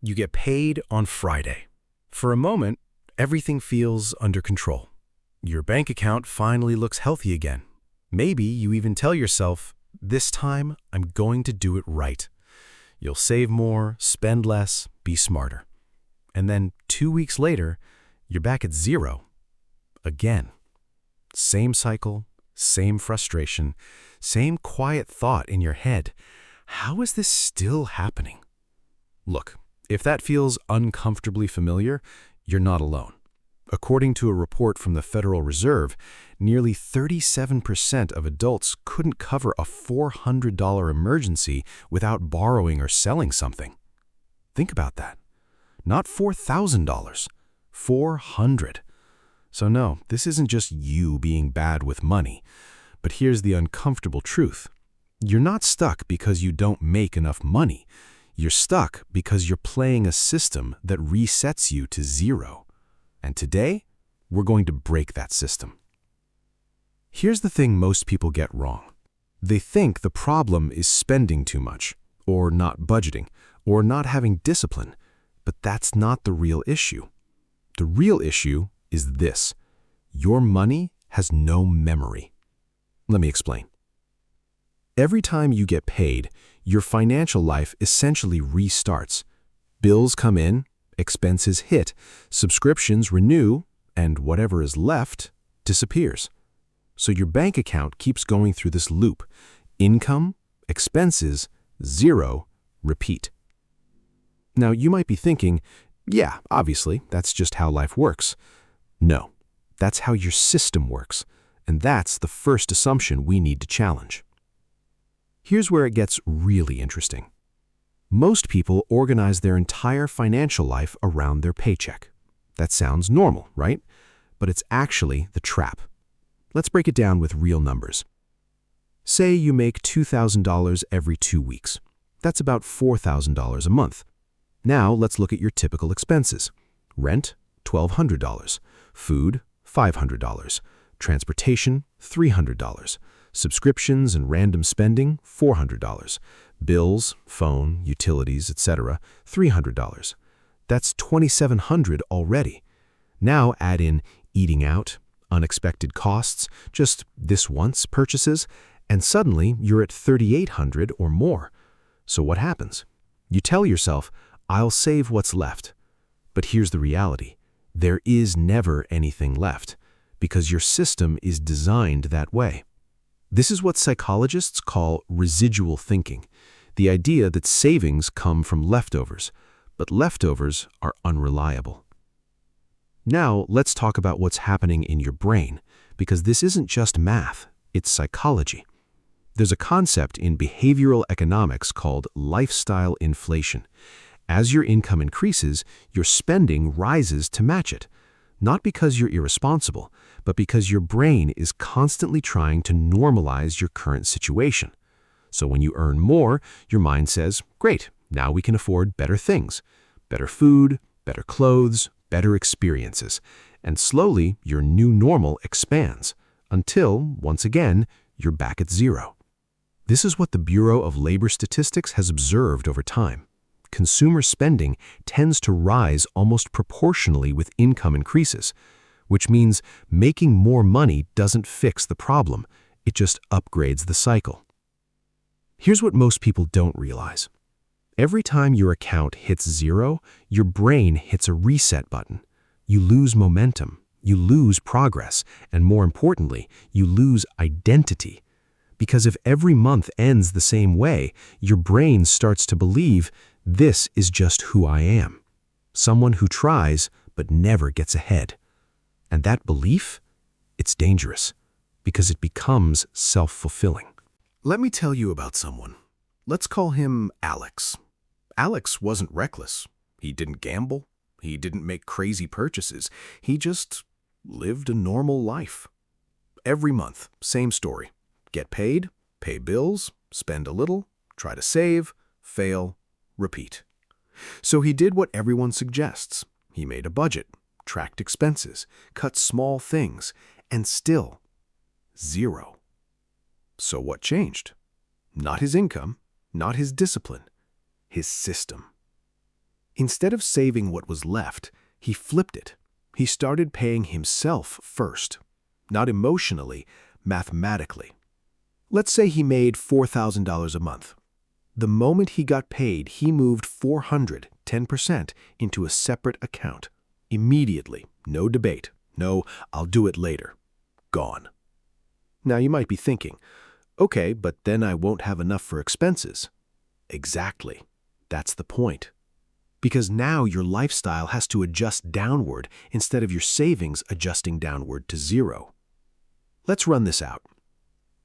You get paid on Friday. For a moment, everything feels under control. Your bank account finally looks healthy again. Maybe you even tell yourself, this time I'm going to do it right. You'll save more, spend less, be smarter. And then 2 weeks later, you're back at zero. Again. Same cycle, same frustration, same quiet thought in your head. How is this still happening? Look, if that feels uncomfortably familiar, you're not alone. According to a report from the Federal Reserve, nearly 37% of adults couldn't cover a $400 emergency without borrowing or selling something. Think about that. Not $4,000, $400. So no, this isn't just you being bad with money. But here's the uncomfortable truth. You're not stuck because you don't make enough money. You're stuck because you're playing a system that resets you to zero. And today, we're going to break that system. Here's the thing most people get wrong. They think the problem is spending too much, or not budgeting, or not having discipline. But that's not the real issue. The real issue is this. Your money has no memory. Let me explain. Every time you get paid, your financial life essentially restarts. Bills come in, expenses hit, subscriptions renew, and whatever is left disappears. So your bank account keeps going through this loop. Income, expenses, zero, repeat. Now you might be thinking, yeah, obviously, that's just how life works. No, that's how your system works, and that's the first assumption we need to challenge. Here's where it gets really interesting. Most people organize their entire financial life around their paycheck. That sounds normal, right? But it's actually the trap. Let's break it down with real numbers. Say you make $2,000 every 2 weeks. That's about $4,000 a month. Now let's look at your typical expenses. Rent, $1,200. Food, $500. Transportation, $300. Subscriptions and random spending, $400. Bills, phone, utilities, etc., $300. That's $2,700 already. Now add in eating out, unexpected costs, just this once purchases, and suddenly you're at $3,800 or more. So what happens? You tell yourself, I'll save what's left. But here's the reality. There is never anything left, because your system is designed that way. This is what psychologists call residual thinking, the idea that savings come from leftovers, but leftovers are unreliable. Now let's talk about what's happening in your brain, because this isn't just math, it's psychology. There's a concept in behavioral economics called lifestyle inflation. As your income increases, your spending rises to match it. Not because you're irresponsible, but because your brain is constantly trying to normalize your current situation. So when you earn more, your mind says, great, now we can afford better things. Better food, better clothes, better experiences. And slowly, your new normal expands, until, once again, you're back at zero. This is what the Bureau of Labor Statistics has observed over time. Consumer spending tends to rise almost proportionally with income increases, which means making more money doesn't fix the problem, it just upgrades the cycle. Here's what most people don't realize. Every time your account hits zero, your brain hits a reset button. You lose momentum, you lose progress, and more importantly, you lose identity. Because if every month ends the same way, your brain starts to believe, this is just who I am. Someone who tries but never gets ahead. And that belief, it's dangerous because it becomes self-fulfilling. Let me tell you about someone. Let's call him Alex. Alex wasn't reckless. He didn't gamble. He didn't make crazy purchases. He just lived a normal life. Every month, same story. Get paid, pay bills, spend a little, try to save, fail, repeat. So he did what everyone suggests. He made a budget, tracked expenses, cut small things, and still zero. So what changed? Not his income, not his discipline, his system. Instead of saving what was left, he flipped it. He started paying himself first. Not emotionally, mathematically. Let's say he made $4,000 a month. The moment he got paid, he moved 10% into a separate account. Immediately, no debate. No, I'll do it later. Gone. Now you might be thinking, okay, but then I won't have enough for expenses. Exactly. That's the point. Because now your lifestyle has to adjust downward instead of your savings adjusting downward to zero. Let's run this out.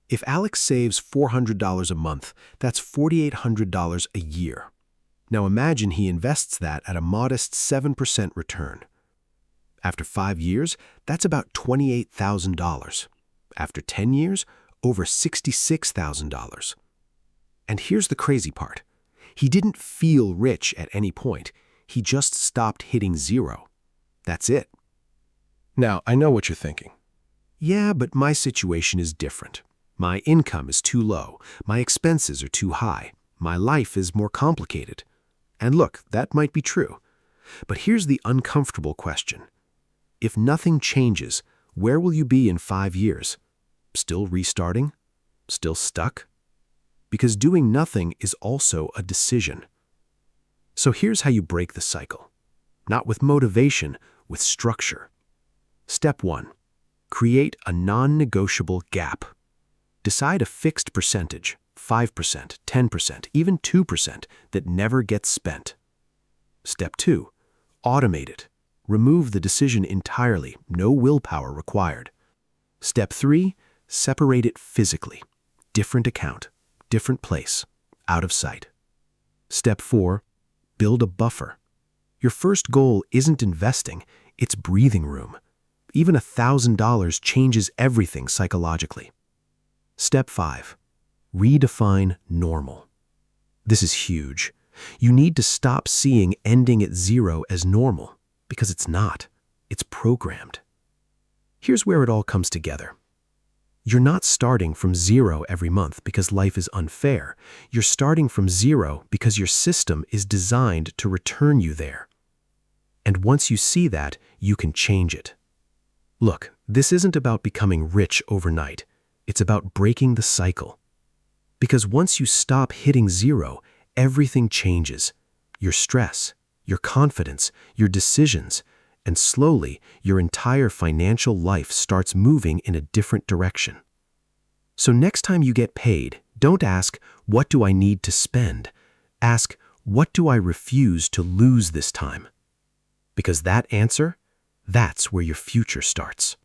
If Alex saves $400 a month, that's $4,800 a year. Now imagine he invests that at a modest 7% return. After 5 years, that's about $28,000. After 10 years, over $66,000. And here's the crazy part. He didn't feel rich at any point. He just stopped hitting zero. That's it. Now, I know what you're thinking. Yeah, but my situation is different. My income is too low. My expenses are too high. My life is more complicated. And look, that might be true. But here's the uncomfortable question. If nothing changes, where will you be in 5 years? Still restarting? Still stuck? Because doing nothing is also a decision. So here's how you break the cycle. Not with motivation, with structure. Step 1. Create a non-negotiable gap. Decide a fixed percentage, 5%, 10%, even 2%, that never gets spent. Step 2. Automate it. Remove the decision entirely, no willpower required. Step 3. Separate it physically. Different account, different place, out of sight. Step 4. Build a buffer. Your first goal isn't investing, it's breathing room. Even $1,000 changes everything psychologically. Step 5. Redefine normal. This is huge. You need to stop seeing ending at zero as normal, because it's not. It's programmed. Here's where it all comes together. You're not starting from zero every month because life is unfair. You're starting from zero because your system is designed to return you there. And once you see that, you can change it. Look, this isn't about becoming rich overnight. It's about breaking the cycle. Because once you stop hitting zero, everything changes. Your stress, your confidence, your decisions, and slowly, your entire financial life starts moving in a different direction. So next time you get paid, don't ask, what do I need to spend? Ask, what do I refuse to lose this time? Because that answer, that's where your future starts.